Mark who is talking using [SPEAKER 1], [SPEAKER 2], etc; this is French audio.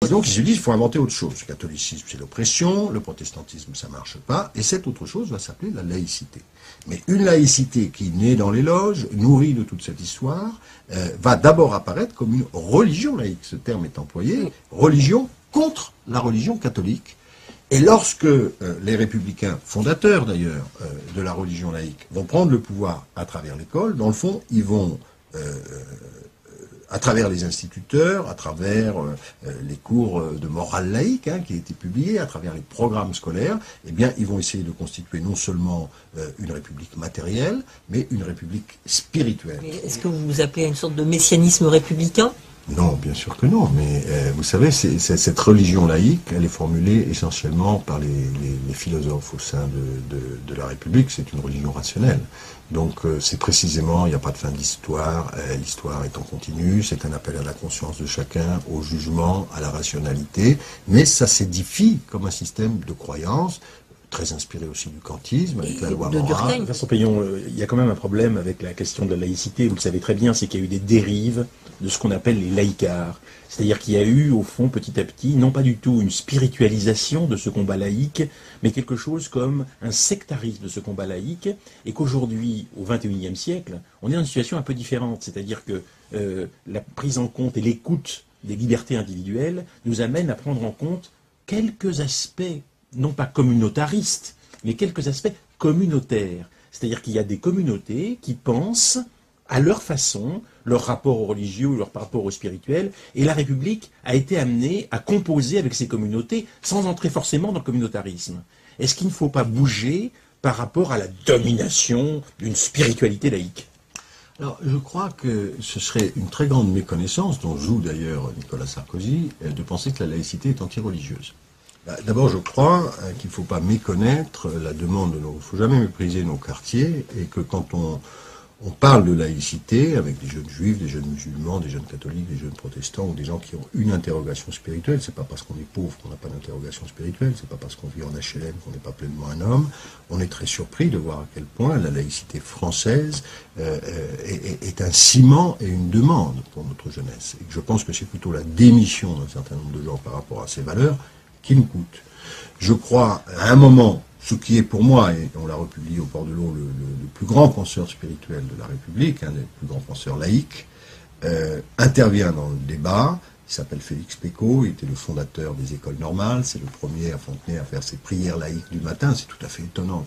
[SPEAKER 1] Et donc il se dit, il faut inventer autre chose. Le catholicisme, c'est l'oppression, le protestantisme, ça marche pas, et cette autre chose va s'appeler la laïcité. Mais une laïcité qui naît dans les loges, nourrie de toute cette histoire, va d'abord apparaître comme une religion laïque. Ce terme est employé, religion contre la religion catholique. Et lorsque les républicains, fondateurs d'ailleurs de la religion laïque, vont prendre le pouvoir à travers l'école, dans le fond, ils vont, à travers les instituteurs, à travers les cours de morale laïque qui a été publié, à travers les programmes scolaires, eh bien, ils vont essayer de constituer non seulement une république matérielle, mais une république spirituelle.
[SPEAKER 2] Est-ce que vous vous appelez à une sorte de messianisme républicain ?
[SPEAKER 1] Non, bien sûr que non, mais vous savez, cette religion laïque, elle est formulée essentiellement par les philosophes au sein de la République, c'est une religion rationnelle. Donc c'est précisément, il n'y a pas de fin de l'histoire, l'histoire est en continu, c'est un appel à la conscience de chacun, au jugement, à la rationalité, mais ça s'édifie comme un système de croyance, très inspiré aussi du kantisme, avec la loi morale.
[SPEAKER 3] Vincent Payon, il y a quand même un problème avec la question de la laïcité, vous le savez très bien, c'est qu'il y a eu des dérives de ce qu'on appelle les laïcards. C'est-à-dire qu'il y a eu, au fond, petit à petit, non pas du tout une spiritualisation de ce combat laïque, mais quelque chose comme un sectarisme de ce combat laïque, et qu'aujourd'hui, au XXIe siècle, on est dans une situation un peu différente. C'est-à-dire que la prise en compte et l'écoute des libertés individuelles nous amène à prendre en compte quelques aspects non pas communautaristes, mais quelques aspects communautaires. C'est-à-dire qu'il y a des communautés qui pensent à leur façon, leur rapport au religieux ou leur rapport au spirituel, et la République a été amenée à composer avec ces communautés sans entrer forcément dans le communautarisme. Est-ce qu'il ne faut pas bouger par rapport à la domination d'une spiritualité laïque ?
[SPEAKER 1] Alors, je crois que ce serait une très grande méconnaissance, dont joue d'ailleurs Nicolas Sarkozy, de penser que la laïcité est anti-religieuse. D'abord, je crois qu'il ne faut pas méconnaître la demande de nos... Il ne faut jamais mépriser nos quartiers, et que quand on parle de laïcité avec des jeunes juifs, des jeunes musulmans, des jeunes catholiques, des jeunes protestants, ou des gens qui ont une interrogation spirituelle, c'est pas parce qu'on est pauvre qu'on n'a pas d'interrogation spirituelle, c'est pas parce qu'on vit en HLM qu'on n'est pas pleinement un homme. On est très surpris de voir à quel point la laïcité française est un ciment et une demande pour notre jeunesse. Et que je pense que c'est plutôt la démission d'un certain nombre de gens par rapport à ces valeurs qui nous coûte. Je crois, à un moment, ce qui est pour moi, et on l'a republié au Port de l'Eau, le plus grand penseur spirituel de la République, un des plus grands penseurs laïques, intervient dans le débat. Il s'appelle Félix Pécaud, il était le fondateur des écoles normales, c'est le premier à Fontenay à faire ses prières laïques du matin, c'est tout à fait étonnant.